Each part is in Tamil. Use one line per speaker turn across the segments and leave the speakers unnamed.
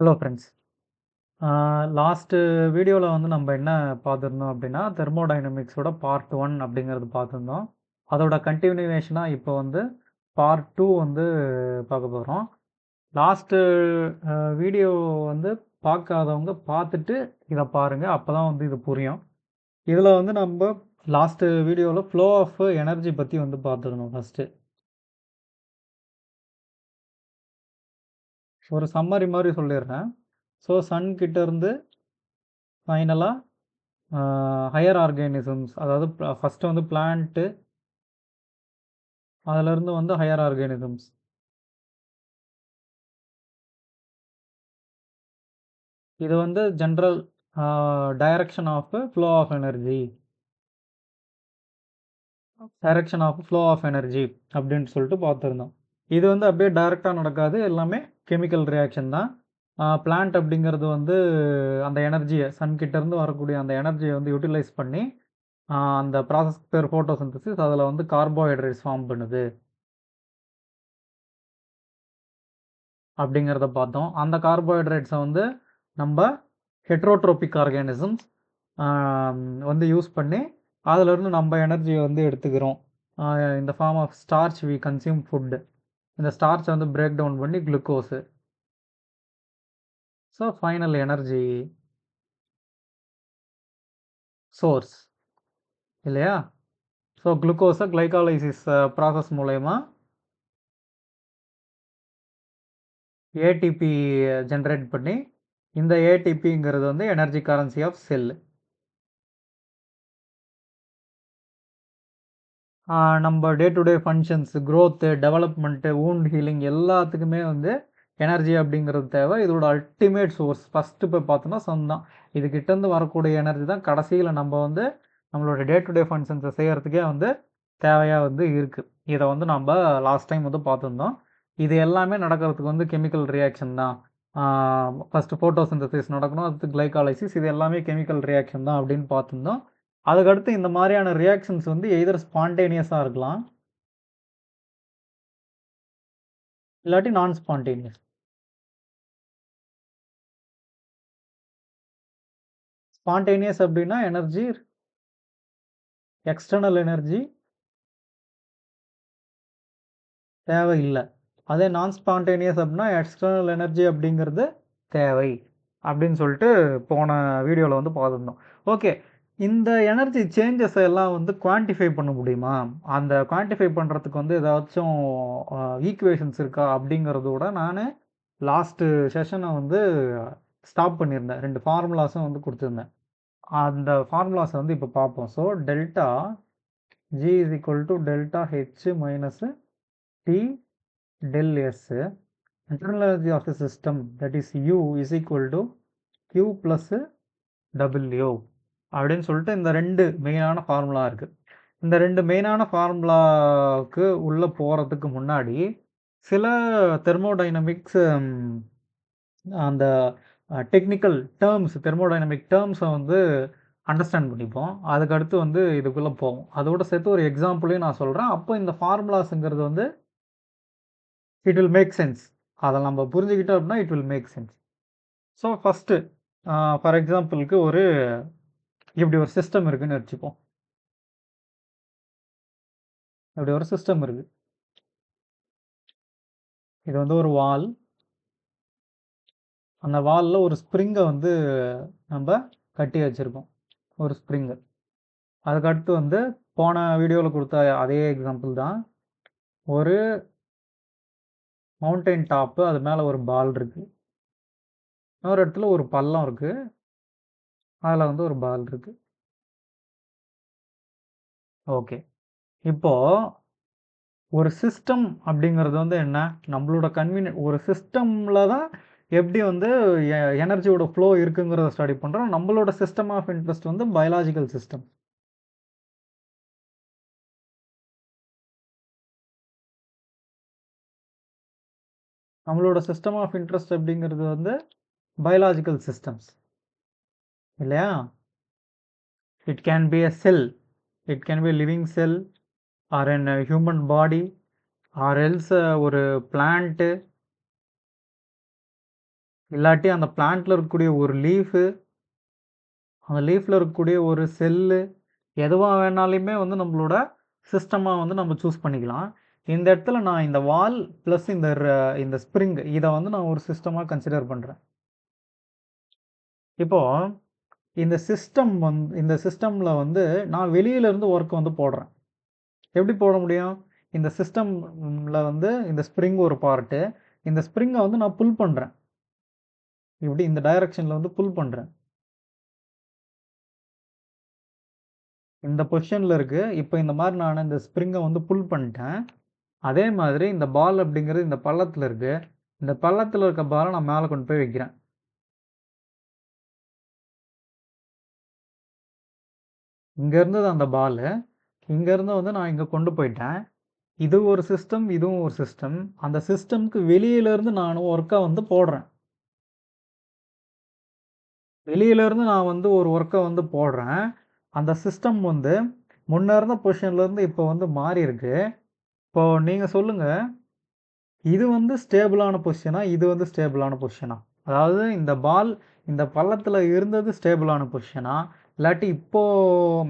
Hello friends. லாஸ்ட்டு வீடியோவில் வந்து நம்ம என்ன பார்த்துருந்தோம் அப்படின்னா தெர்மோடைனமிக்ஸோட பார்ட் 1 அப்படிங்கிறது பார்த்துருந்தோம். அதோட கண்டினியூவேஷனாக இப்போ வந்து பார்ட் 2 வந்து பார்க்க போகிறோம். லாஸ்ட்டு வீடியோ வந்து பார்க்காதவங்க பார்த்துட்டு இதை பாருங்கள், அப்போ தான் வந்து இது புரியும். இதில் வந்து நம்ம லாஸ்ட்டு வீடியோவில் ஃப்ளோ ஆஃப் எனர்ஜி பற்றி வந்து பார்த்துருந்தோம். ஃபஸ்ட்டு ஒரு சம்மரி மாதிரி சொல்லிடுறேன். ஸோ சன் கிட்டேருந்து ஃபைனலாக ஹையர் ஆர்கானிசம்ஸ், அதாவது ஃபஸ்ட்டு வந்து பிளான்ட்டு, அதிலிருந்து வந்து ஹையர் ஆர்கானிசம்ஸ். இது வந்து general direction of flow of energy, direction of flow of energy அப்படின்னு சொல்லிட்டு பார்த்துருந்தோம். இது வந்து அப்படியே டைரெக்டாக நடக்காது, எல்லாமே கெமிக்கல் ரியாக்ஷன் தான். பிளான்ட் அப்படிங்கிறது வந்து அந்த எனர்ஜியை சன்கிட்டேருந்து வரக்கூடிய அந்த எனர்ஜியை வந்து யூட்டிலைஸ் பண்ணி அந்த ப்ராசஸ் பேர் ஃபோட்டோசிந்தசிஸ், அதில் வந்து கார்போஹைட்ரேட்ஸ் ஃபார்ம் பண்ணுது அப்படிங்கிறத பார்த்தோம். அந்த கார்போஹைட்ரேட்ஸை வந்து நம்ம ஹெட்ரோட்ரோபிக் ஆர்கானிசம்ஸ் வந்து யூஸ் பண்ணி அதிலிருந்து நம்ம எனர்ஜியை வந்து எடுத்துக்கிறோம். இந்த form of starch we consume food. இந்த ஸ்டார்ச்சை வந்து பிரேக் டவுன் பண்ணி glucose. So final energy source இல்லையா? ஸோ குளுக்கோஸை கிளைகாலைசிஸ் ப்ராசஸ் மூலயமா ஏடிபி ஜென்ரேட் பண்ணி, இந்த ஏடிபிங்கிறது வந்து எனர்ஜி கரன்சி ஆஃப் செல்லு. நம்ம day to day functions, growth, development, wound healing எல்லாத்துக்குமே வந்து எனர்ஜி அப்படிங்கிறது தேவை. இதோட அல்டிமேட் சோர்ஸ் ஃபஸ்ட்டு போய் பார்த்தோம்னா சன் தான். இதுகிட்டேருந்து வரக்கூடிய எனர்ஜி தான் கடைசியில் நம்ம வந்து நம்மளோட டே டு டே ஃபங்க்ஷன்ஸை செய்கிறதுக்கே வந்து தேவையாக வந்து இருக்குது. இதை வந்து நம்ம லாஸ்ட் டைம் வந்து பார்த்துருந்தோம். இது எல்லாமே நடக்கிறதுக்கு வந்து கெமிக்கல் ரியாக்ஷன் தான். ஃபஸ்ட்டு ஃபோட்டோசிந்தசிஸ் நடக்கணும், அடுத்து கிளைகாலைசிஸ், இது எல்லாமே கெமிக்கல் ரியாக்ஷன் தான் அப்படின்னு பார்த்துருந்தோம். அதுக்கடுத்து இந்த மாதிரியான ரியாக்ஷன்ஸ் வந்து எய்தர் ஸ்பான்டேனியஸா இருக்கலாம், இல்லாட்டி நான் ஸ்பான்டேனியஸ். ஸ்பான்டேனியஸ் அப்படின்னா எனர்ஜி, எக்ஸ்டர்னல் எனர்ஜி தேவையில்லை. அதே நான் ஸ்பான்டேனியஸ் அப்படின்னா எக்ஸ்டர்னல் எனர்ஜி அப்படிங்கிறது தேவை அப்படின்னு சொல்லிட்டு போன வீடியோவில் வந்து பார்த்துருந்தோம். ஓகே, இந்த எனர்ஜி சேஞ்சஸ் எல்லாம் வந்து குவான்டிஃபை பண்ண முடியுமா? அந்த குவான்டிஃபை பண்ணுறதுக்கு வந்து ஏதாச்சும் ஈக்குவேஷன்ஸ் இருக்கா அப்படிங்கிறதோட நான் லாஸ்ட்டு செஷனை வந்து ஸ்டாப் பண்ணியிருந்தேன். 2 ஃபார்முலாஸும் வந்து குடுத்துருந்தேன். அந்த ஃபார்முலாஸ வந்து இப்ப பார்ப்போம். So delta G is equal to delta H minus T del S. Internal energy of the system that is U is equal to Q plus W அப்படின்னு சொல்லிட்டு இந்த 2 மெயினான ஃபார்முலா இருக்கு. இந்த 2 மெயினான ஃபார்முலாவுக்கு உள்ள போறதுக்கு முன்னாடி சில தெர்மோடைனமிக்ஸ் அந்த டெக்னிக்கல் டேர்ம்ஸ், தெர்மோடைனமிக் டேர்ம்ஸை வந்து அண்டர்ஸ்டாண்ட் பண்ணிப்போம். அதுக்கடுத்து வந்து இதுக்குள்ளே போவோம். அதோட சேர்த்து ஒரு எக்ஸாம்பிளையும் நான் சொல்கிறேன். அப்போ இந்த ஃபார்முலாஸுங்கிறது வந்து இட் வில் மேக் சென்ஸ். அதை நம்ம புரிஞ்சுக்கிட்டோம் அப்படின்னா it will make sense. So first for எக்ஸாம்பிளுக்கு இப்படி ஒரு சிஸ்டம் இருக்குன்னு வச்சுப்போம். இப்படி ஒரு சிஸ்டம் இருக்குது. இது வந்து ஒரு வால். அந்த வாலில் ஒரு ஸ்ப்ரிங்கை வந்து நம்ம கட்டி வச்சுருக்கோம், ஒரு ஸ்ப்ரிங்கு. அதுக்கடுத்து வந்து போன வீடியோவில் கொடுத்த அதே எக்ஸாம்பிள் தான். ஒரு மவுண்டைன் டாப்பு, அது மேலே ஒரு பால் இருக்குது. இன்னொரு இடத்துல ஒரு பள்ளம் இருக்குது, அதில் வந்து ஒரு பால் இருக்குது. ஓகே, இப்போது ஒரு சிஸ்டம் அப்படிங்கிறது வந்து என்ன, நம்மளோட ஒரு சிஸ்டமில் தான் எப்படி வந்து எனர்ஜியோட ஃப்ளோ இருக்குங்கிறத ஸ்டடி பண்ணுறோம். நம்மளோட சிஸ்டம் ஆஃப் இன்ட்ரெஸ்ட் வந்து பயாலஜிக்கல் சிஸ்டம். நம்மளோட சிஸ்டம் ஆஃப் இன்ட்ரெஸ்ட் அப்படிங்கிறது வந்து பயாலஜிக்கல் சிஸ்டம்ஸ் இல்லையா? It can be a cell, it can be a living cell or in a human body, or else ஒரு plant, இல்லாட்டி அந்த பிளான்ட்ல இருக்கக்கூடிய ஒரு லீஃபு, அந்த லீஃப்ல இருக்கக்கூடிய ஒரு செல்லு, எதுவா வேணாலுமே வந்து நம்மளோட சிஸ்டமா வந்து நம்ம சூஸ் பண்ணிக்கலாம். இந்த இடத்துல நான் இந்த வால் பிளஸ் இந்த ஸ்ப்ரிங் இத வந்து நான் ஒரு சிஸ்டமா கன்சிடர் பண்றேன். இப்போ இந்த சிஸ்டம்ல வந்து நான் வெளியில இருந்து வொர்க் வந்து போடுறேன். எப்படி போட முடியும்? இந்த சிஸ்டம்ல வந்து இந்த ஸ்ப்ரிங் ஒரு பார்ட்டு. இந்த ஸ்ப்ரிங்க வந்து நான் புல் பண்றேன். இப்படி இந்த டைரக்ஷன்ல வந்து புல் பண்றேன். இந்த பொசிஷன்ல இருக்கு. இப்ப இந்த மாரி நான் இந்த ஸ்ப்ரிங்க வந்து புல் பண்ணிட்டேன். அதே மாதிரி இந்த பால் அப்படிங்கிறது இந்த பள்ளத்துல இருக்கு. இந்த பள்ளத்துல இருக்க பால நான் மேல கொண்டு போய் வைக்கிறேன். இங்க இருந்தது அந்த பாலு. இங்க இருந்து வந்து நான் இங்க கொண்டு போயிட்டேன். இது ஒரு சிஸ்டம், இதுவும் ஒரு சிஸ்டம். அந்த சிஸ்டம்க்கு வெளியில இருந்து நான் வொர்க்க வந்து போடுறேன். வெளியில இருந்து நான் வந்து ஒரு வொர்க்க வந்து போடுறேன். அந்த சிஸ்டம் வந்து முன்ன இருந்த பொசிஷன்ல இருந்து இப்ப வந்து மாறியிருக்கு. இப்போ நீங்க சொல்லுங்க, இது வந்து ஸ்டேபிளான பொசிஷனா? இது வந்து ஸ்டேபிளான பொசிஷனா? அதாவது இந்த பால் இந்த பள்ளத்துல இருந்தது ஸ்டேபிளான பொசிஷனா? இல்லாட்டி இப்போ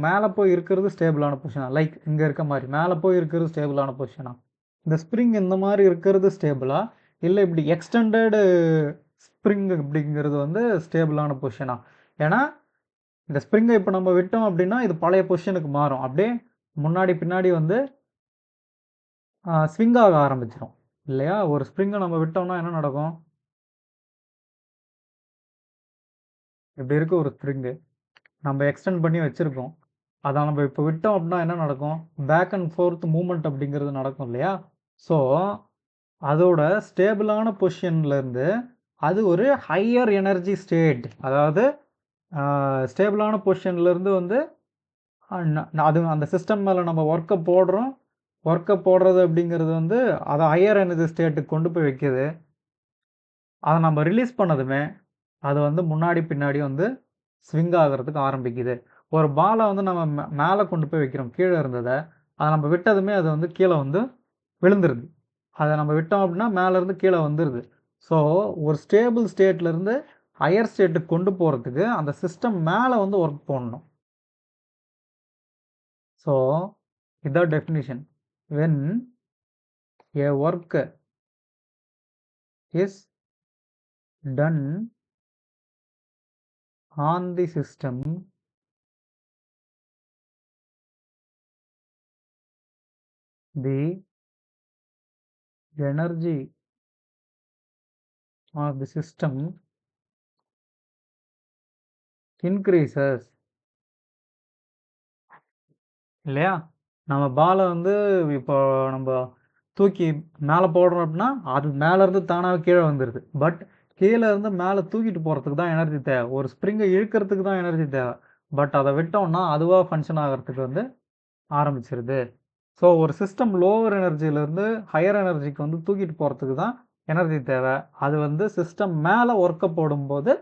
மேல போய் இருக்கிறது ஸ்டேபிளான பொசிஷனா? லைக் இங்க இருக்க மாரி. மேல போய் இருக்கிறது ஸ்டேபிளான பொசிஷனா? இந்த ஸ்ப்ரிங் இந்த மாரி இருக்கிறது ஸ்டேபிளா? இல்ல இப்படி எக்ஸ்டெண்டட் ஸ்ப்ரிங் அப்படிங்கிறது வந்து ஸ்டேபிளான பொசிஷனா? ஏன்னா, இந்த ஸ்ப்ரிங்க இப்ப நம்ம விட்டோம் அப்படின்னா, இது பழைய பொசிஷனுக்கு மாறும். அப்படியே முன்னாடி, பின்னாடி வந்து ஸ்விங் ஆக ஆரம்பிச்சுரும். இல்லையா? ஒரு ஸ்ப்ரிங்க நம்ம விட்டோம்னா என்ன நடக்கும்? இப்படி இருக்கு ஒரு ஸ்ப்ரிங்கு. நம்ம எக்ஸ்டெண்ட் பண்ணி வச்சிருக்கோம். அத நம்ம இப்ப விட்டோம் அப்படின்னா என்ன நடக்கும்? பேக் அண்ட் ஃபோர்த் மூவ்மெண்ட் அப்படிங்கிறது நடக்கும் இல்லையா? ஸோ, அதோட ஸ்டேபிளான பொசிஷன்ல இருந்து அது ஒரு ஹையர் எனர்ஜி ஸ்டேட். அதாவது ஸ்டேபிளான பொசிஷன்ல இருந்து வந்து அது அந்த சிஸ்டம் மேல நம்ம வொர்க்க போடுறோம். வொர்க்க போடுறது அப்படிங்கிறது வந்து அத ஹையர் எனர்ஜி ஸ்டேட்டுக்கு கொண்டு போய் வைக்குது. அத நம்ம ரிலீஸ் பண்ணதுமே, அது வந்து முன்னாடி, பின்னாடி வந்து ஸ்விங் ஆகுறதுக்கு ஆரம்பிக்குது. ஒரு பால வந்து நம்ம மேல கொண்டு போய் வைக்கிறோம். கீழ இருந்தத. அத நம்ம விட்டதுமே அது வந்து கீழ வந்து விழுந்துருது. அத நம்ம விட்டோம் அப்டின்னா, மேல இருந்து கீழ வந்துருது. ஸோ, ஒரு ஸ்டேபிள் ஸ்டேட்ல இருந்து ஹையர் ஸ்டேட்டுக்கு கொண்டு போறதுக்கு அந்த சிஸ்டம் மேல வந்து வொர்க் போடணும். ஸோ, இதான் definition. When a work is done on the system, the energy of the system increases. இல்லையா? நம்ம பால வந்து இப்போ நம்ப தூக்கி மேல போடுறோம் அப்டின்னா, அது மேல இருந்து தானாவே கீழ வந்துருது. பட் கீழ இருந்து மேல தூக்கிட்டு போறதுக்கு தான் எனர்ஜி தேவ. ஒரு ஸ்ப்ரிங்க இழுக்கிறதுக்கு தான் எனர்ஜி தேவ. பட் அத விட்டோம்னா, அதுவா ஃபங்ஷன் ஆகுறதுக்கு வந்து ஆரம்பிச்சுருது. ஸோ ஒரு சிஸ்டம் லோவர் எனர்ஜில இருந்து ஹையர் எனர்ஜிக்கு வந்து தூக்கிட்டு போறதுக்கு தான் எனர்ஜி தேவ. அது வந்து சிஸ்டம் மேல வொர்க்க போடும்போது,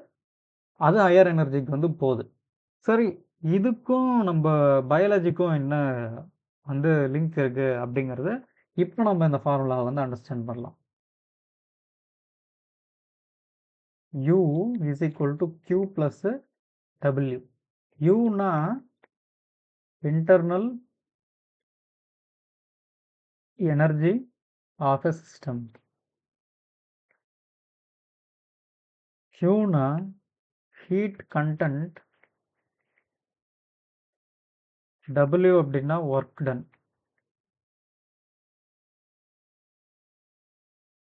அது ஹையர் எனர்ஜிக்கு வந்து போது. சரி, இதுக்கும் நம்ப பயாலஜிக்கும் என்ன வந்து லிங்க் இருக்கு அப்படிங்கிறது, இப்ப நம்ம இந்த ஃபார்முலாவ வந்து அண்டர்ஸ்டாண்ட் பண்ணலாம். U is equal to Q plus W. Uன்னா internal energy of a system. Qன்னா ஹீட் கன்டென்ட். W அப்படின்னா வொர்க் டன்.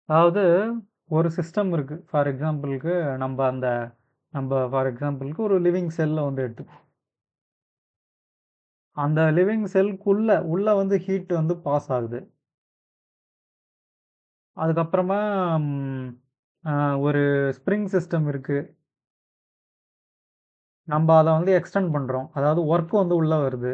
அதாவது ஒரு சிஸ்டம் இருக்கு. ஃபார் எக்ஸாம்பிள்க்கு ஃபார் எக்ஸாம்பிள்க்கு ஒரு லிவிங் செல்ல வந்து எடுத்துப்போம். அந்த லிவிங் உள்ள வந்து ஹீட் வந்து பாஸ் ஆகுது. அதுக்கப்புறமா ம் அ ஒரு ஸ்ப்ரிங் சிஸ்டம் இருக்கு. நம்ப அத வந்து எக்ஸ்டெண்ட் பண்றோம். அதாவது வொர்க் வந்து உள்ள வருது.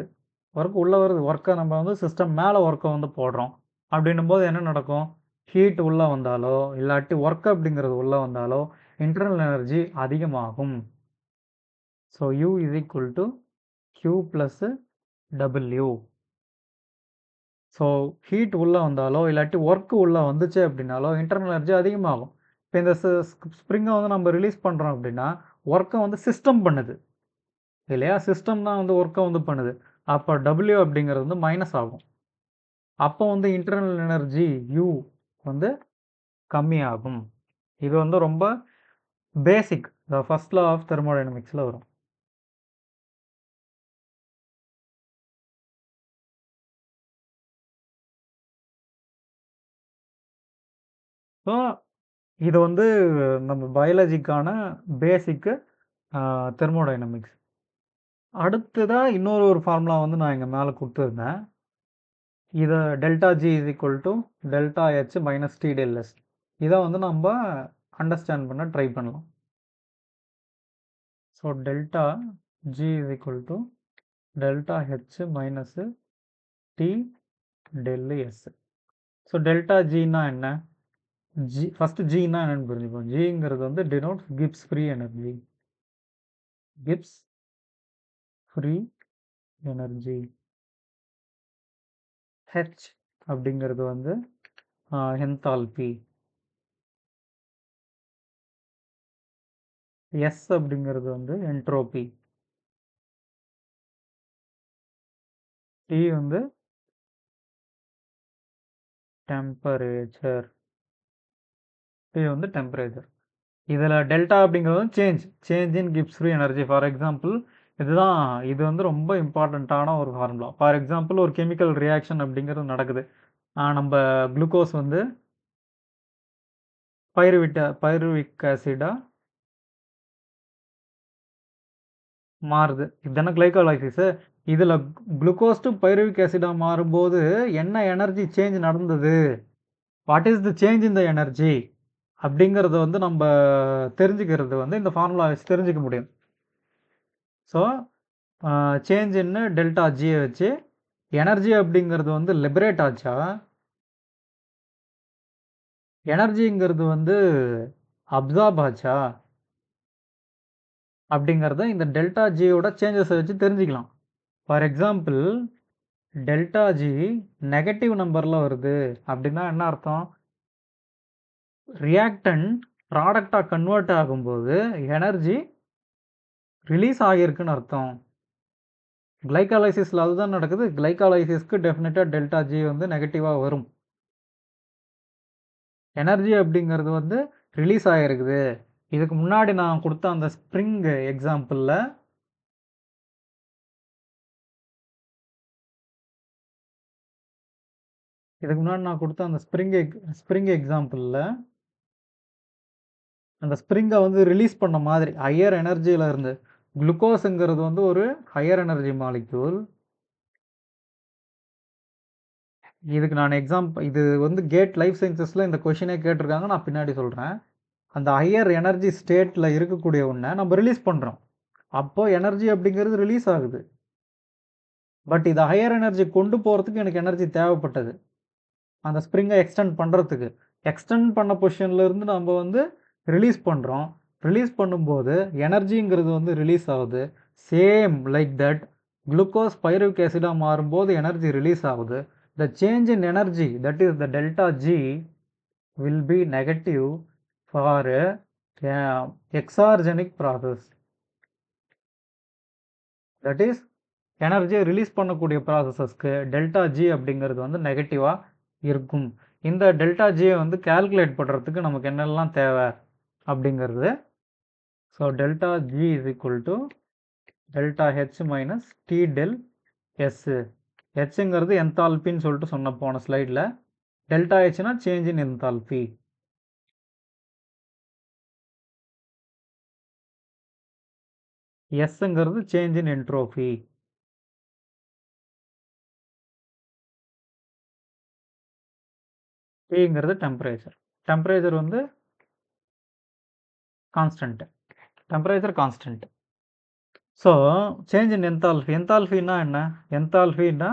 வொர்க்க நம்ம வந்து சிஸ்டம் மேல வொர்க்க வந்து போடுறோம். அப்படின்னும்போது என்ன நடக்கும்? ஹீட் உள்ள வந்தாலோ, இல்லாட்டி வொர்க் அப்படிங்கிறது உள்ள வந்தாலோ, இன்டர்னல் எனர்ஜி அதிகமாகும். So U is equal to Q plus W. So heat உள்ள வந்தாலோ, இல்லாட்டி வொர்க் உள்ள வந்துச்சு அப்படின்னாலோ, இன்டர்னல் எனர்ஜி அதிகமாகும். இப்போ இந்த ஸ்ப்ரிங்கை வந்து நம்ம ரிலீஸ் பண்ணுறோம் அப்படின்னா ஒர்க்கை வந்து சிஸ்டம் பண்ணுது இல்லையா? சிஸ்டம் தான் வந்து ஒர்க்கை வந்து பண்ணுது. அப்போ W அப்படிங்கிறது வந்து மைனஸ் ஆகும். அப்போ வந்து இன்டர்னல் எனர்ஜி U வந்து கம்மியாகும். இது வந்து ரொம்ப பேசிக். ஃபர்ஸ்ட் லா ஆஃப் தெர்மோடைனமிக்ஸில் வரும். ஸோ இது வந்து நம்ம பயாலஜிக்கான பேசிக்கு தெர்மோடைனமிக்ஸ். அடுத்ததா இன்னொரு ஒரு ஃபார்முலா வந்து நான் இங்கே மேலே கொடுத்துருந்தேன். இதை delta G is equal to delta H minus T del S. இதை வந்து நம்ம அண்டர்ஸ்டாண்ட் பண்ண ட்ரை பண்ணலாம். So delta G is equal to delta H minus T del S. So delta ஜின்னா என்ன? ஜி ஃபஸ்ட்டு ஜின்னா என்னன்னு புரிஞ்சுப்போம். ஜிங்கிறது வந்து denotes Gibbs free energy. Gibbs free energy. H அப்படிங்கிறது வந்து என்தால்பி. எஸ் அப்படிங்கிறது வந்து என்ட்ரோபி. டி வந்து டெம்பரேச்சர். டி வந்து டெம்பரேச்சர். இதில் டெல்டா அப்படிங்கிறது வந்து change in Gibbs free energy. For example இது வந்து ரொம்ப இம்பார்ட்டண்ட்டான ஒரு ஃபார்முலா. ஃபார் எக்ஸாம்பிள் ஒரு கெமிக்கல் ரியாக்ஷன் அப்படிங்கிறது நடக்குது. நம்ம குளுக்கோஸ் வந்து பைருவிக் ஆசிடா மாறுது. இதுதானே கிளைகாலைசிஸ். இதில் குளுக்கோஸ் டு பைருவிக் ஆசிடா மாறும்போது என்ன எனர்ஜி சேஞ்ச் நடந்தது, what is the change in the energy அப்படிங்கிறத வந்து நம்ம தெரிஞ்சுக்கிறது வந்து இந்த ஃபார்முலா வச்சு தெரிஞ்சுக்க முடியும். ஸோ சேஞ்ச் இன்னு டெல்டா ஜியை வச்சு எனர்ஜி அப்படிங்கிறது வந்து லிபரேட் ஆச்சா, எனர்ஜிங்கிறது வந்து அப்சார்ப் ஆச்சா அப்படிங்கிறத இந்த டெல்டா ஜியோட சேஞ்சஸை வச்சு தெரிஞ்சுக்கலாம். For example delta G negative நம்பரில் வருது அப்படின்னா என்ன அர்த்தம்? ரியாக்டன்ட் ப்ராடக்டாக கன்வெர்ட் ஆகும்போது எனர்ஜி ரிலீஸ் ஆகியிருக்குன்னு அர்த்தம். கிளைகாலைசிஸில் அதுதான் நடக்குது. கிளைகாலைசிஸ்க்கு டெஃபினட்டாக டெல்டா ஜி வந்து நெகட்டிவாக வரும். எனர்ஜி அப்படிங்கிறது வந்து ரிலீஸ் ஆகிருக்குது. இதுக்கு முன்னாடி நான் கொடுத்த அந்த ஸ்ப்ரிங் எக்ஸாம்பிளில் ஸ்ப்ரிங் எக்ஸாம்பிளில் அந்த ஸ்ப்ரிங்கை வந்து ரிலீஸ் பண்ண மாதிரி ஹையர் எனர்ஜியில் இருந்து குளுக்கோஸுங்கிறது வந்து ஒரு ஹையர் எனர்ஜி மாலிக்யூல். இதுக்கு நான் இது வந்து கேட் லைஃப் சயின்சஸில் இந்த கொஷினே கேட்டிருக்காங்க. நான் பின்னாடி சொல்கிறேன். அந்த ஹையர் எனர்ஜி ஸ்டேட்டில் இருக்கக்கூடிய ஒன்றை நம்ம ரிலீஸ் பண்ணுறோம். அப்போது எனர்ஜி அப்படிங்கிறது ரிலீஸ் ஆகுது. பட் இதை ஹையர் எனர்ஜி கொண்டு போகிறதுக்கு எனக்கு எனர்ஜி தேவைப்பட்டது. அந்த ஸ்ப்ரிங்கை எக்ஸ்டெண்ட் பண்ணுறதுக்கு. எக்ஸ்டெண்ட் பண்ண பொசிஷன்லேருந்து நம்ம வந்து ரிலீஸ் பண்ணுறோம். ரிலீஸ் பண்ணும்போது எனர்ஜிங்கிறது வந்து ரிலீஸ் ஆகுது. Same like that glucose pyruvic ஆசிடாக மாறும்போது எனர்ஜி ரிலீஸ் ஆகுது. The change in energy, that is the delta G, will be negative for exergonic process. That is எனர்ஜியை ரிலீஸ் பண்ணக்கூடிய ப்ராசஸஸ்க்கு டெல்டா ஜி அப்படிங்கிறது வந்து நெகட்டிவாக இருக்கும். இந்த டெல்டா ஜியை வந்து கால்குலேட் பண்ணுறதுக்கு நமக்கு என்னெல்லாம் தேவை அப்படிங்கிறது. So delta G is equal to delta H minus T del S. ஹெச்ங்கிறது என்தால்பின்னு சொல்லிட்டு சொன்ன போன ஸ்லைடில். டெல்டா ஹெச்னா சேஞ்ச் இன் என்தால்பி. எஸ்ங்கிறது சேஞ்ச் இன் என்ட்ரோபி. Tங்கிறது டெம்பரேச்சர். டெம்பரேச்சர் வந்து constant. Temperature constant. So change in enthalpy. என்தால்பின்னா என்ன? என்தால்பின்னா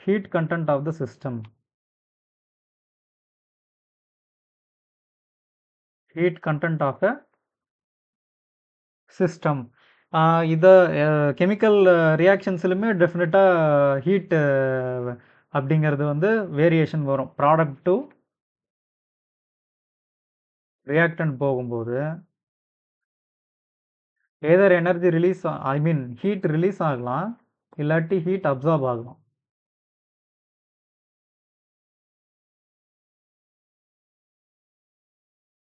heat content of the system. Heat content of a system. இதை கெமிக்கல் ரியாக்ஷன்ஸ்லையுமே டெஃபினட்டாக ஹீட் அப்படிங்கிறது வந்து வேரியேஷன் வரும். ப்ராடக்ட் டு ரியாக்டன்ட் போகும்போது either energy release heat release ஆகலாம், இல்லாட்டி ஹீட் அப்சார்ப் ஆகலாம்.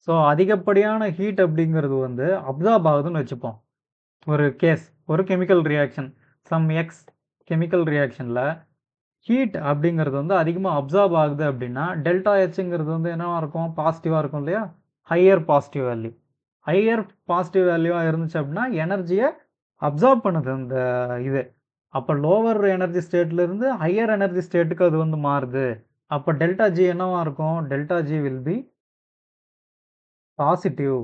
ஸோ அதிகப்படியான ஹீட் அப்படிங்கிறது வந்து அப்சார்ப் ஆகுதுன்னு வச்சுப்போம். ஒரு கேஸ், ஒரு chemical reaction, some X chemical ரியாக்ஷனில் ஹீட் அப்படிங்கிறது வந்து அதிகமாக அப்சார்ப் ஆகுது அப்படின்னா டெல்டா ஹெச்ங்கிறது வந்து என்னவா இருக்கும்? பாசிட்டிவாக இருக்கும் இல்லையா? Higher positive value. Higher positive வேல்யூவாக இருந்துச்சு அப்படின்னா எனர்ஜியை அப்சார்ப் பண்ணுது இந்த இது. அப்போ லோவர் எனர்ஜி ஸ்டேட்லேருந்து ஹையர் எனர்ஜி ஸ்டேட்டுக்கு அது வந்து மாறுது. அப்போ டெல்டா ஜி என்னவா இருக்கும்? Delta G will be positive.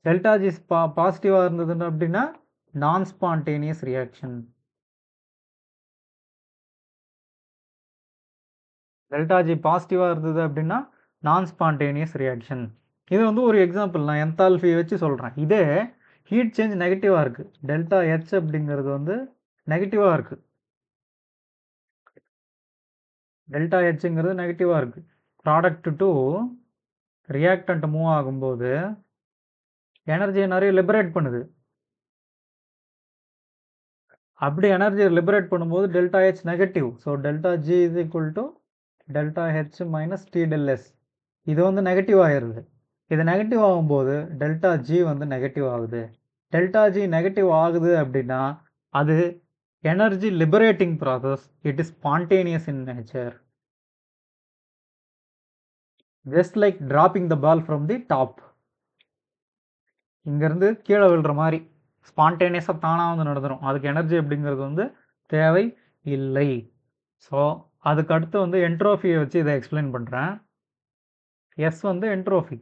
Delta G பாசிட்டிவாக இருந்ததுன்னு அப்படின்னா நான் ஸ்பான்டேனியஸ் ரியாக்ஷன். டெல்டா ஜி பாசிட்டிவாக இருந்தது அப்படின்னா நான் ஸ்பான்டேனியஸ் ரியாக்ஷன். இது வந்து ஒரு எக்ஸாம்பிள், நான் என்தால்ஃபியை வச்சு சொல்கிறேன். இதே ஹீட் சேஞ்ச் நெகட்டிவாக இருக்குது, டெல்டா ஹெச் அப்படிங்கிறது வந்து நெகட்டிவாக இருக்குது. டெல்டா ஹெச்ங்கிறது நெகட்டிவாக இருக்குது. ப்ராடக்ட் டு ரியாக்டன்ட் மூவ் ஆகும்போது எனர்ஜியை நிறைய லிபரேட் பண்ணுது. அப்படி எனர்ஜியை லிபரேட் பண்ணும்போது delta H negative. So delta G is equal to delta H minus T del S. இது வந்து நெகட்டிவ் ஆகிடுது. இது நெகட்டிவ் ஆகும்போது டெல்டா ஜி வந்து நெகட்டிவ் ஆகுது. டெல்டா ஜி நெகட்டிவ் ஆகுது அப்படின்னா அது energy liberating process. It is spontaneous in nature. Just like dropping the ball from the top. இங்கேருந்து கீழே விழுற மாதிரி ஸ்பான்டேனியஸாக தானாக வந்து நடந்துடும். அதுக்கு எனர்ஜி அப்படிங்கிறது வந்து தேவை இல்லை. ஸோ அதுக்கு அடுத்து வந்து என்ட்ரோஃபியை வச்சு இதை எக்ஸ்பிளைன் பண்ணுறேன். எஸ் வந்து என்ட்ரோஃபி,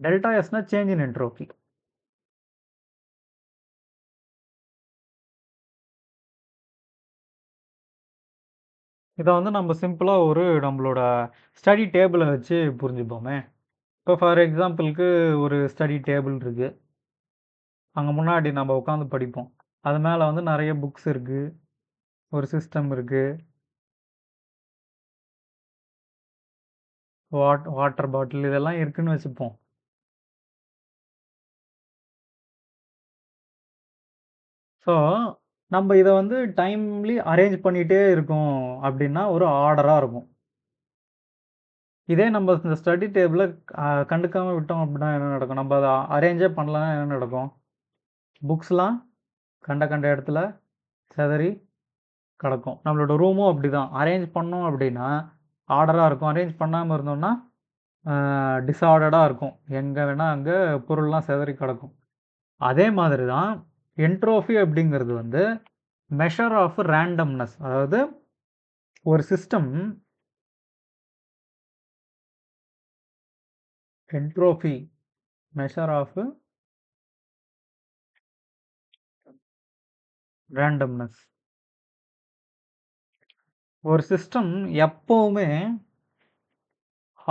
டெல்டா எஸ்னா சேஞ்ச் இன் என்ட்ரோஃபி. இதை வந்து நம்ம சிம்பிளாக ஒரு நம்மளோட ஸ்டடி டேபிளை வச்சு புரிஞ்சுப்போமே. இப்போ ஃபார் எக்ஸாம்பிளுக்கு ஒரு ஸ்டடி டேபிள் இருக்குது, அங்கே முன்னாடி நம்ம உட்காந்து படிப்போம். அது மேலே வந்து நிறைய புக்ஸ் இருக்குது, ஒரு சிஸ்டம் இருக்குது, வாட்டர் பாட்டில் இதெல்லாம் இருக்குன்னு வச்சுப்போம். ஸோ நம்ம இதை வந்து டைம்லி அரேஞ்ச் பண்ணிகிட்டே இருக்கோம் அப்படின்னா ஒரு ஆர்டராக இருக்கும். இதே நம்ம இந்த ஸ்டடி டேபிளை கண்டுக்காமல் விட்டோம் அப்படின்னா என்ன நடக்கும்? நம்ம அதை அரேஞ்சே பண்ணலன்னா என்ன நடக்கும்? புக்ஸ்லாம் கண்ட இடத்துல சிதறி கிடக்கும். நம்மளோட ரூமும் அப்படி தான். அரேஞ்ச் பண்ணோம் அப்படின்னா ஆர்டராக இருக்கும். அரேஞ்ச் பண்ணாமல் இருந்தோம்னா டிஸார்டராக இருக்கும். எங்கே வேணால் அங்கே பொருள்லாம் சிதறி கிடக்கும். அதே மாதிரி தான் என்ட்ரோஃபி அப்படிங்கிறது வந்து மெஷர் ஆஃப் ரேண்டம்னஸ். அதாவது ஒரு system entropy measure of randomness. ஒரு சிஸ்டம் எப்போவுமே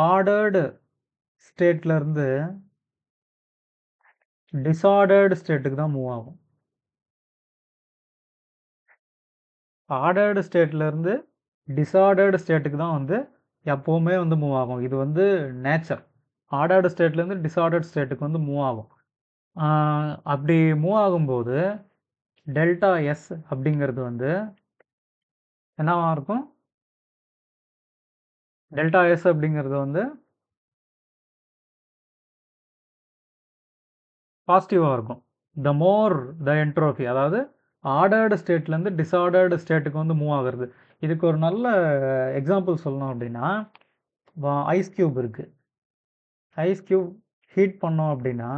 ஆர்டர்டு ஸ்டேட்லேருந்து டிஸார்டர்டு ஸ்டேட்டுக்கு தான் மூவ் ஆகும். ஆர்டர்டு ஸ்டேட்லேருந்து டிஸார்டர்டு ஸ்டேட்டுக்கு தான் வந்து எப்போவுமே வந்து மூவ் ஆகும். இது வந்து நேச்சர். ஆர்டர்டு ஸ்டேட்லேருந்து டிஸார்டர்டு ஸ்டேட்டுக்கு வந்து மூவ் ஆகும். அப்படி மூவ் ஆகும்போது டெல்டா எஸ் அப்படிங்கிறது வந்து என்னவா இருக்கும்? டெல்டா எஸ் அப்படிங்கிறது வந்து பாசிட்டிவாக இருக்கும். த மோர் த என்ட்ரோஃபி, அதாவது ஆர்டர்டு ஸ்டேட்லேருந்து டிஸார்டர்டு ஸ்டேட்டுக்கு வந்து மூவ் ஆகுறது. இதுக்கு ஒரு நல்ல எக்ஸாம்பிள் சொல்லணும் அப்படின்னா ஐஸ் க்யூப் இருக்குது. ஐஸ் க்யூப் ஹீட் பண்ணோம் அப்படின்னா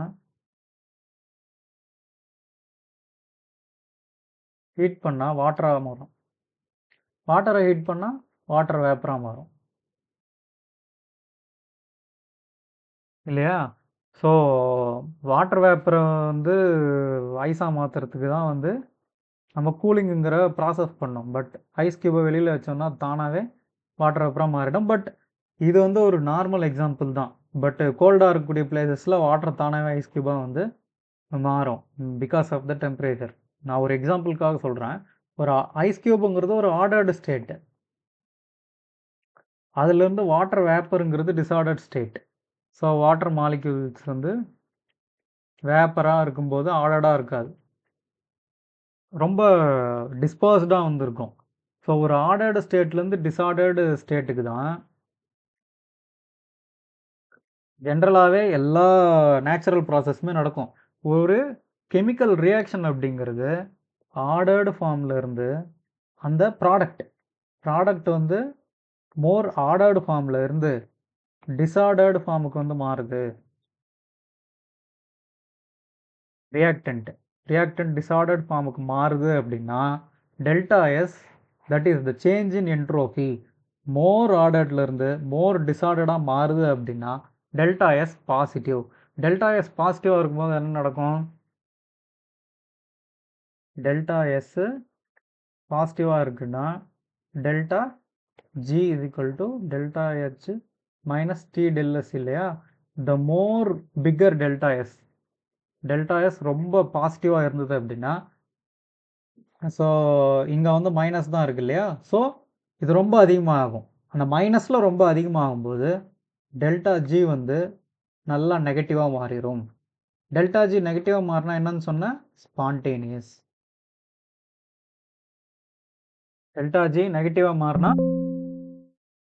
ஹீட் பண்ணால் வாட்டராக மாறும். வாட்டரை ஹீட் பண்ணால் வாட்டர் வேப்பராக மாறும் இல்லையா? ஸோ வாட்டர் வேப்பரை வந்து ஐஸாக மாற்றுறதுக்கு தான் வந்து நம்ம கூலிங்குங்கிற ப்ராசஸ் பண்ணோம். பட் ஐஸ் க்யூபை வெளியில் வச்சோம்னா தானாகவே வாட்டர் வேப்பராக மாறிடும். பட் இது வந்து ஒரு நார்மல் எக்ஸாம்பிள் தான். பட் கோல்டாக இருக்கக்கூடிய பிளேசஸில் வாட்டர் தானாகவே ஐஸ் க்யூபாக வந்து மாறும் பிகாஸ் ஆஃப் த டெம்பரேச்சர். நான் ஒரு எக்ஸாம்பிளுக்காக சொல்கிறேன். ஒரு ஐஸ் க்யூபுங்கிறது ஒரு ஆர்டர்டு ஸ்டேட்டு. அதுலேருந்து வாட்டர் வேப்பருங்கிறது disordered state. So water molecules வந்து வேப்பராக இருக்கும்போது ஆர்டர்டாக இருக்காது, ரொம்ப டிஸ்பர்ஸ்டாக வந்துருக்கும். ஸோ ஒரு ஆர்டர்டு ஸ்டேட்லேருந்து டிஸார்டர்டு ஸ்டேட்டுக்கு தான் ஜென்ரலாகவே எல்லா நேச்சுரல் ப்ராசஸுமே நடக்கும். ஒரு கெமிக்கல் ரியாக்ஷன் அப்படிங்கிறது ஆர்டர்டு ஃபார்மில் இருந்து அந்த ப்ராடக்ட் வந்து மோர் ஆர்டர்டு ஃபார்மில் இருந்து டிஸார்டர்டு ஃபார்முக்கு வந்து மாறுது. ரியாக்டன்ட் டிஸார்டர்ட் ஃபார்முக்கு மாறுது அப்படின்னா delta S, that is the change in entropy, more ஆர்டர்ட்லேருந்து மோர் டிஸார்டர்டாக மாறுது அப்படின்னா delta S positive. Delta S பாசிட்டிவாக இருக்கும்போது என்ன நடக்கும்? டெல்டா எஸ் பாசிட்டிவாக இருக்குன்னா delta G is equal to delta H minus T del S இல்லையா? The more bigger delta S ரொம்ப பாசிட்டிவாக இருந்தது அப்படின்னா, ஸோ இங்கே வந்து மைனஸ் தான் இருக்கு இல்லையா? ஸோ இது ரொம்ப அதிகமாகும். அந்த மைனஸில் ரொம்ப அதிகமாகும்போது டெல்டா ஜி வந்து நல்லா நெகட்டிவாக மாறிடும். டெல்டா ஜி நெகட்டிவாக மாறினா என்னன்னு சொன்னால் ஸ்பான்டேனியஸ். டெல்டா ஜி நெகட்டிவாக மாறினா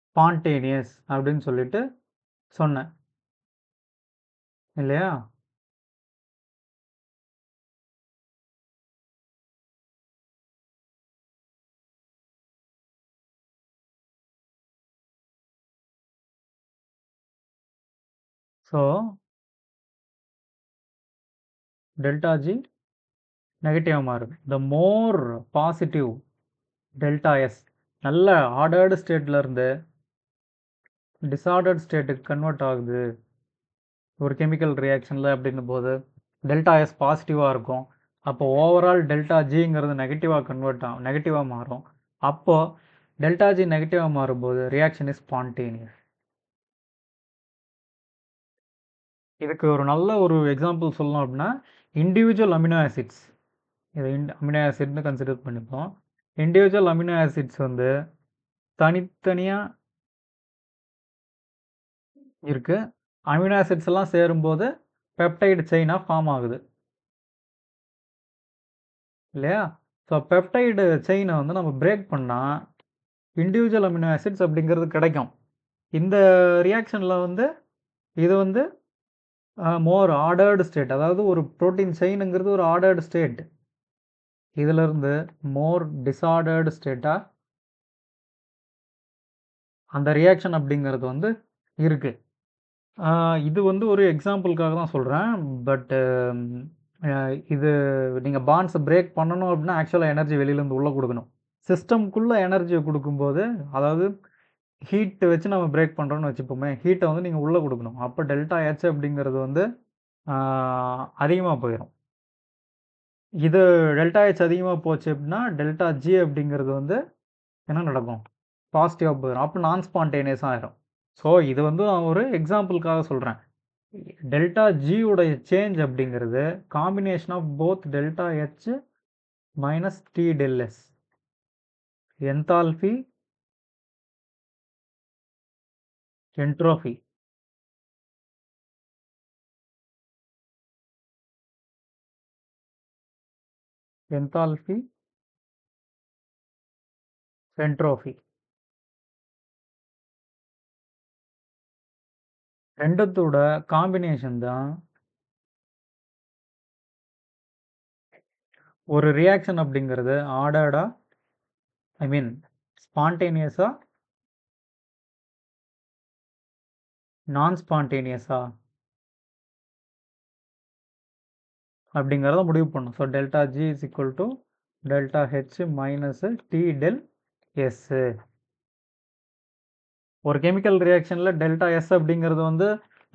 ஸ்பான்டேனியஸ் அப்படின்னு சொல்லிட்டு சொன்னேன் இல்லையா? ஸோ டெல்டா ஜி நெகட்டிவாக மாறுது. த மோர் பாசிட்டிவ் டெல்டா எஸ் நல்ல ஆர்டர்டு ஸ்டேட்டில் இருந்து டிஸார்டர்ட் ஸ்டேட்டுக்கு கன்வெர்ட் ஆகுது ஒரு கெமிக்கல் ரியாக்ஷனில் அப்படின்னும் போது டெல்டா எஸ் பாசிட்டிவாக இருக்கும். அப்போ ஓவரால் டெல்டா ஜிங்கிறது நெகட்டிவாக மாறும். அப்போது டெல்டா ஜி நெகட்டிவாக மாறும்போது ரியாக்ஷன் இஸ் ஸ்பான்டேனியஸ். இதுக்கு ஒரு நல்ல ஒரு எக்ஸாம்பிள் சொல்லணும் அப்படின்னா இண்டிவிஜுவல் அமினோ ஆசிட்ஸ், இதை அமினோ ஆசிட்னு கன்சிடர் பண்ணிப்போம். இண்டிவிஜுவல் அமினோ ஆசிட்ஸ் வந்து தனித்தனியாக இருக்குது. அமினோ ஆசிட்ஸ் எல்லாம் சேரும்போது பெப்டைடு செயினாக ஃபார்ம் ஆகுது இல்லையா? ஸோ பெப்டைடு செயினை வந்து நம்ம பிரேக் பண்ணால் இண்டிவிஜுவல் அமினோ ஆசிட்ஸ் அப்படிங்கிறது கிடைக்கும். இந்த ரியாக்ஷனில் வந்து இது வந்து மோர் ஆர்டர்டு ஸ்டேட், அதாவது ஒரு ப்ரோட்டீன் செயினுங்கிறது ஒரு ஆர்டர்டு ஸ்டேட், இதிலிருந்து மோர் டிஸார்டர்டு ஸ்டேட்டாக அந்த ரியாக்ஷன் அப்படிங்கிறது வந்து இருக்குது. இது வந்து ஒரு எக்ஸாம்பிளுக்காக தான் சொல்கிறேன். பட்டு இது நீங்கள் பாண்ட்ஸை பிரேக் பண்ணணும் அப்படின்னா ஆக்சுவலாக எனர்ஜி வெளியிலேருந்து உள்ளே கொடுக்கணும். சிஸ்டம்குள்ளே எனர்ஜியை கொடுக்கும்போது, அதாவது ஹீட்டு வச்சு நம்ம பிரேக் பண்ணுறோன்னு வச்சுப்போமே, ஹீட்டை வந்து நீங்கள் உள்ளே கொடுக்கணும். அப்போ டெல்டா ஹெச் அப்படிங்கிறது வந்து அதிகமாக போயிடும். இது டெல்டா ஹெச் அதிகமாக போச்சு அப்படின்னா டெல்டா ஜி அப்படிங்கிறது வந்து என்ன நடக்கும்? பாசிட்டிவாக போயிடும். அப்போ நான் ஸ்பான்டேனியஸாக ஆயிரும். ஸோ இது வந்து நான் ஒரு எக்ஸாம்பிளுக்காக சொல்கிறேன். டெல்டா ஜி உடைய சேஞ்ச் அப்படிங்கிறது combination of both delta H minus T del S, enthalpy, entropy. Enthalpy, entropy ரெண்டுத்தோட காம்பினேஷன் தான் ஒரு ரியாக்ஷன் அப்படிங்கிறது ஆர்டர்டா, ஐ மீன் ஸ்பான்டேனியஸா, நான் ஸ்பான்டேனியஸா அப்படிங்கிறத முடிவு பண்ணும். So delta G is equal to delta H minus T del S. ஒரு கெமிக்கல் ரியாக்ஷனில் டெல்டா எஸ் அப்படிங்கிறது வந்து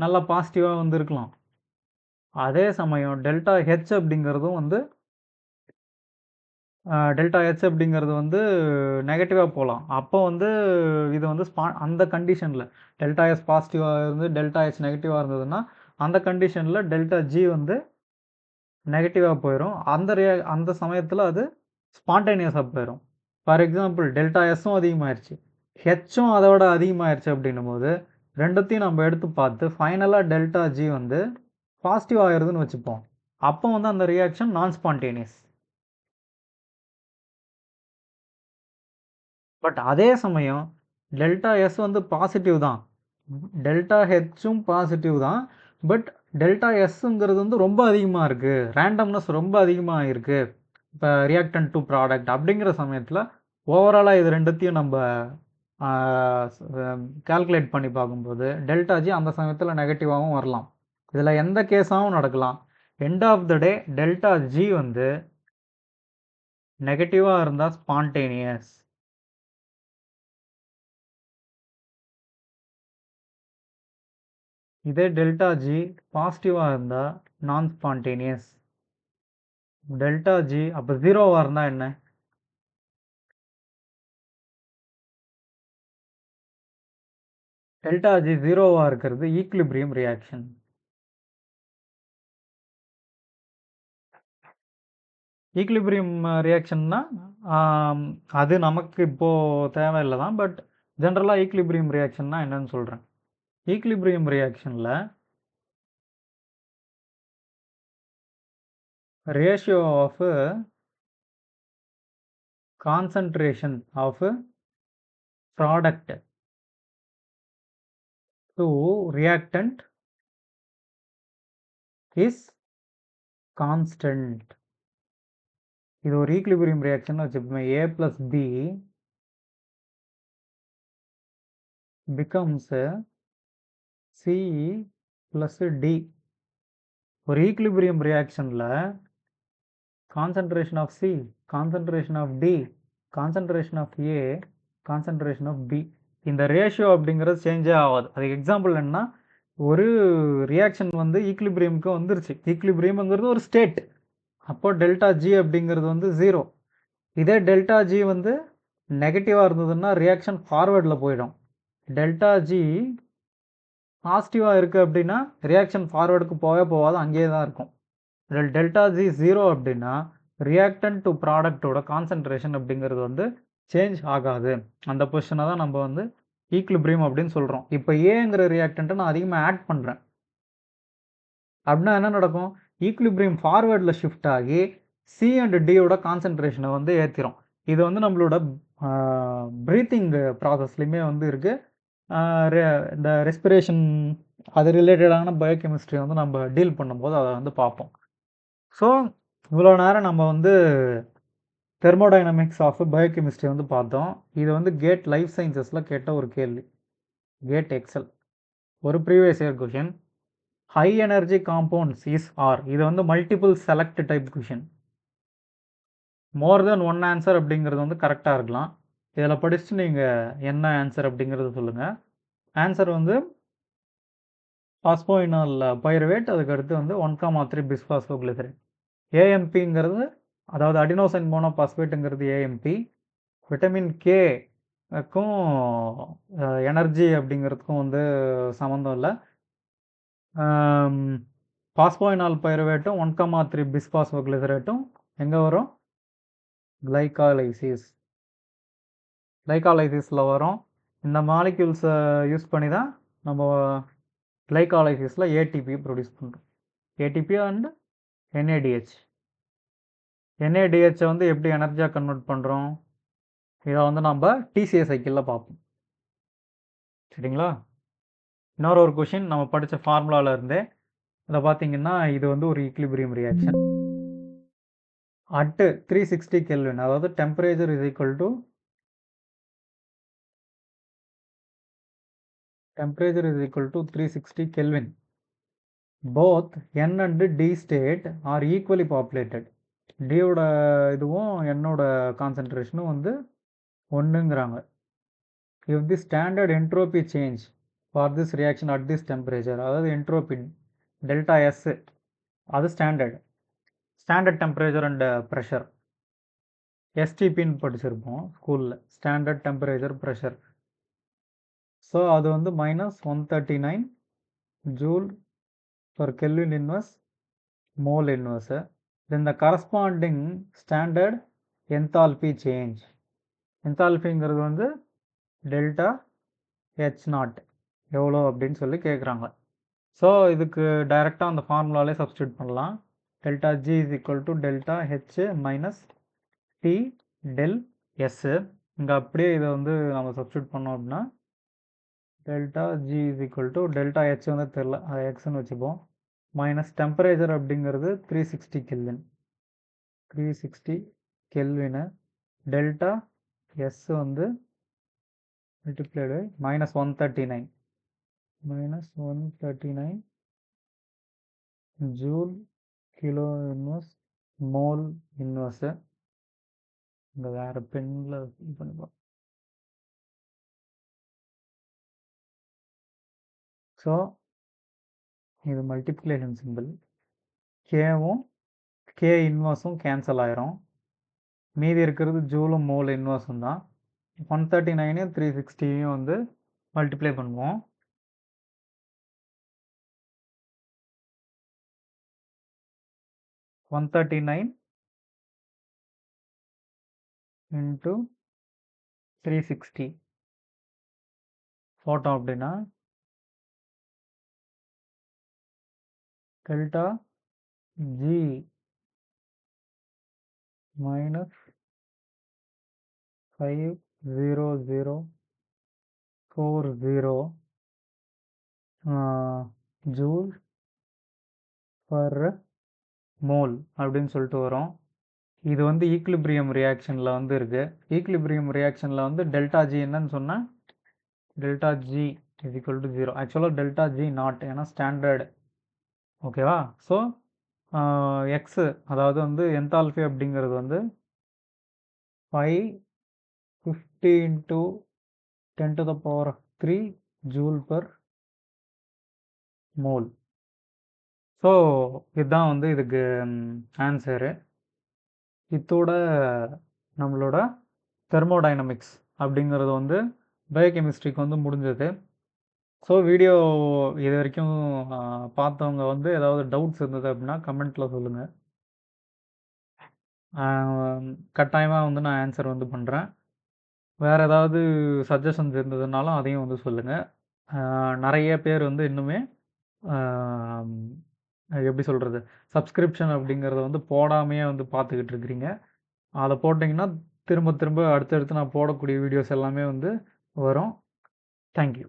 நல்லா பாசிட்டிவாக வந்து இருக்கலாம். அதே சமயம் டெல்டா ஹெச் அப்படிங்கிறதும் வந்து நெகட்டிவாக போகலாம். அப்போ வந்து இது வந்து அந்த கண்டிஷனில் டெல்டா எஸ் பாசிட்டிவாக இருந்து டெல்டா ஹெச் நெகட்டிவாக இருந்ததுன்னா அந்த கண்டிஷனில் டெல்டா ஜி வந்து நெகட்டிவாக போயிடும். அந்த சமயத்தில் அது ஸ்பான்டேனியஸாக போயிடும். ஃபார் எக்ஸாம்பிள் டெல்டா எஸ்ஸும் அதிகமாகிடுச்சு, ஹெச்சும் அதை விட அதிகமாகிடுச்சு அப்படின்னும் போது ரெண்டுத்தையும் நம்ம எடுத்து பார்த்து ஃபைனலாக டெல்டா ஜி வந்து பாசிட்டிவ் ஆகிடுதுன்னு வச்சுப்போம். அப்போ வந்து அந்த ரியாக்ஷன் நான் ஸ்பான்டேனியஸ். பட் அதே சமயம் டெல்டா எஸ் வந்து பாசிட்டிவ் தான், டெல்டா ஹெச்சும் பாசிட்டிவ் தான். பட் டெல்டா எஸ்ங்கிறது வந்து ரொம்ப அதிகமாக இருக்குது, ரேண்டம்னஸ் ரொம்ப அதிகமாக இருக்குது இப்போ ரியாக்டன்ட் டு ப்ராடக்ட் அப்படிங்கிற சமயத்தில் ஓவராலாக இது ரெண்டுத்தையும் நம்ம கால்குலேட் பண்ணி பார்க்கும்போது டெல்டா ஜி அந்த சமயத்தில் நெகட்டிவாகவும் வரலாம். இதில் எந்த கேஸாகவும் நடக்கலாம். End of the day delta G வந்து நெகட்டிவாக இருந்தால் ஸ்பான்டேனியஸ், இதே டெல்டா ஜி பாசிட்டிவாக இருந்தால் நான் ஸ்பான்டேனியஸ். டெல்டா ஜி அப்போ ஜீரோவாக இருந்தால் என்ன? டெல்டா ஜி ஜீரோவாக இருக்கிறது ஈக்லிபிரியம் ரியாக்ஷன். ஈக்லிபிரியம் ரியாக்ஷன்னா அது நமக்கு இப்போது தேவையில்லை தான். பட் ஜென்ரலாக ஈக்லிபிரியம் ரியாக்ஷன்னா என்னன்னு சொல்கிறேன். ஈக்லிபிரியம் ரியாக்ஷனில் ratio of concentration of product to reactant is constant. இது ஒரு ஈக்லிபிரியம் ரியாக்ஷன் வச்சுப்போமே. A plus B becomes C plus D. ஒரு ஈக்லிபிரியம் ரியாக்ஷனில் concentration of C, concentration of D, concentration of A, concentration of B, இந்த ரேஷியோ அப்படிங்கிறது சேஞ்சே ஆகாது. அதுக்கு எக்ஸாம்பிள் என்ன, ஒரு ரியாக்ஷன் வந்து ஈக்லிபிரியமுக்கு வந்துருச்சு. ஈக்லிபிரியம்ங்கிறது ஒரு ஸ்டேட். அப்போ டெல்டா ஜி அப்படிங்கிறது வந்து ஜீரோ. இதே டெல்டா ஜி வந்து நெகட்டிவாக இருந்ததுன்னா ரியாக்ஷன் ஃபார்வேர்டில் போயிடும். டெல்டா ஜி பாசிட்டிவாக இருக்குது அப்படின்னா ரியாக்ஷன் ஃபார்வேர்டுக்கு போகாது, அங்கேயே தான் இருக்கும். டெல்டா ஜி ஜீரோ அப்படின்னா ரியாக்டன்ட் டு ப்ராடக்டோட கான்சன்ட்ரேஷன் அப்படிங்கிறது வந்து சேஞ்ச் ஆகாது. அந்த பொசிஷனை தான் நம்ம வந்து ஈக்லிபிரியம் அப்படின்னு சொல்கிறோம். இப்போ ஏங்கிற ரியாக்டண்ட்டை நான் அதிகமாக ஆட் பண்ணுறேன் அப்படின்னா என்ன நடக்கும், ஈக்லிபிரியம் ஃபார்வேர்டில் ஷிஃப்ட் ஆகி சி அண்ட் டியோட கான்சன்ட்ரேஷனை வந்து ஏற்றிடும். இது வந்து நம்மளோட ப்ரீத்திங் ப்ராசஸ்லையுமே வந்து இருக்குது. இந்த ரெஸ்பிரேஷன் அது ரிலேட்டடான பயோகெமிஸ்ட்ரி வந்து நம்ம டீல் பண்ணும்போது அதை வந்து பார்ப்போம். ஸோ இவ்வளோ நேரம் நம்ம வந்து தெர்மோடைனமிக்ஸ் ஆஃப் பயோகெமிஸ்ட்ரி வந்து பார்த்தோம். இது வந்து கேட் லைஃப் சயின்சஸில் கேட்ட ஒரு கேள்வி, கேட் எக்ஸல் ஒரு previous year question. High energy compounds is are, இது வந்து multiple select type question. More then one answer அப்படிங்கிறது வந்து கரெக்டாக இருக்கலாம். இதில் படிச்சுட்டு நீங்கள் என்ன ஆன்சர் அப்படிங்கிறது சொல்லுங்கள். ஆன்சர் வந்து பாஸ்போயினால் பைருவேட், அதுக்கடுத்து வந்து 1,3 பிஸ்பாஸ்போக்ளிசரைட். ஏஎம்பிங்கிறது அதாவது அடினோசைன் மோனோபாஸ்பேட்டுங்கிறது ஏஎம்பி. விட்டமின் கேக்கும் எனர்ஜி அப்படிங்கிறதுக்கும் வந்து சம்மந்தம் இல்லை. பாஸ்போயினால் பைருவேட்டும் 1,3 பிஸ்பாஸ்போக்ளிசரேட்டும் எங்கே வரும், கிளைகாலைசிஸில் வரும். இந்த மாலிக்யூல்ஸை யூஸ் பண்ணி தான் நம்ம கிளைகாலைசிஸில் ஏடிபி ப்ரொடியூஸ் பண்ணுறோம். ATP and NADH. என்ஏடிஹெச்சை வந்து எப்படி எனர்ஜியாக கன்வெர்ட் பண்ணுறோம், இதை வந்து நம்ம டிசிஏ சைக்கிளில் பார்ப்போம். சரிங்களா? இன்னொரு ஒரு கொஷின் நம்ம படித்த ஃபார்முலாவில் இருந்தே இதை பார்த்தீங்கன்னா, இது வந்து ஒரு ஈக்லிபிரியம் ரியாக்ஷன் அட் 360 கெல்வின். அதாவது temperature is equal to 360 Kelvin. Both N and D state are equally populated. D ஓட இதுவும் N ஓட கான்சன்ட்ரேஷனும் வந்து ஒன்றுங்கிறாங்க. If the standard entropy change for this reaction at this temperature, அதாவது entropy delta S, அது ஸ்டாண்டர்ட் டெம்பரேச்சர் அண்ட் ப்ரெஷர், எஸ்டிபின்னு படிச்சிருப்போம் ஸ்கூலில், ஸ்டாண்டர்ட் டெம்பரேச்சர் ப்ரெஷர். ஸோ அது வந்து -139 joule per Kelvin inverse mole inverse. Then the corresponding standard enthalpy change. என்தால்பிங்கிறது வந்து டெல்டா ஹெச் நாட் எவ்வளோ அப்படின்னு சொல்லி கேட்குறாங்க. ஸோ இதுக்கு டைரெக்டாக அந்த ஃபார்முலாலே சப்ஸ்டியூட் பண்ணலாம். Delta G is equal to delta H minus T del S. இங்கே அப்படியே இதை வந்து நம்ம சப்ஸ்டியூட் பண்ணோம் அப்படின்னா delta G is equal to delta H வந்து தெரில, அதை எக்ஸ்ன்னு வச்சுப்போம். மைனஸ் டெம்பரேச்சர் அப்படிங்கிறது 360 கெல்வின். 360 கெல்வினு டெல்டா எஸ் வந்து multiplied minus 139 joule kilo inverse mole inverse. இங்கே வேறு பெண்ணில் இது பண்ணிப்போம். ஸோ இது மல்டிப்ளிகேஷன் சிம்பிள். கேவும் கே இன்வர்ஸும் கேன்சல் ஆயிரும். மீதி இருக்கிறது ஜூலும் மோல் இன்வர்ஸும் தான். 139 360 வந்து மல்டிப்ளை பண்ணுவோம். 139 இன்ட்டு 360 போட்டோம் அப்படின்னா delta G minus 50040 joule per mole அப்படின்னு சொல்லிட்டு வரும். இது வந்து ஈக்லிபிரியம் ரியாக்ஷனில் வந்து இருக்குது. ஈக்லிபிரியம் ரியாக்ஷனில் வந்து டெல்டா ஜி என்னன்னு சொன்னால் delta G is equal to 0. ஆக்சுவலாக டெல்டா ஜி நாட், ஏன்னா ஸ்டாண்டர்டு. ஓகேவா? ஸோ எக்ஸு அதாவது வந்து என்தால்ஃபி அப்படிங்கிறது வந்து 550 into 10⁻³ joule per mole. So இதுதான் வந்து இதுக்கு ஆன்சரு. இதோட நம்மளோட தெர்மோடைனமிக்ஸ் அப்படிங்கிறது வந்து பயோகெமிஸ்ட்ரிக்கு வந்து முடிஞ்சது. ஸோ வீடியோ இது வரைக்கும் பார்த்தவங்க வந்து ஏதாவது டவுட்ஸ் இருந்தது அப்படின்னா கமெண்ட்டில் சொல்லுங்கள். கட்டாயமாக வந்து நான் ஆன்சர் வந்து பண்ணுறேன். வேறு ஏதாவது சஜஷன்ஸ் இருந்ததுனாலும் அதையும் வந்து சொல்லுங்கள். நிறைய பேர் வந்து இன்னுமே எப்படி சொல்கிறது, சப்ஸ்கிரிப்ஷன் அப்படிங்கிறத வந்து போடாமையே வந்து பார்த்துக்கிட்டு இருக்கிறீங்க. அதை போட்டிங்கன்னா திரும்ப திரும்ப அடுத்தடுத்து நான் போடக்கூடிய வீடியோஸ் எல்லாமே வந்து வரும். தேங்க்யூ.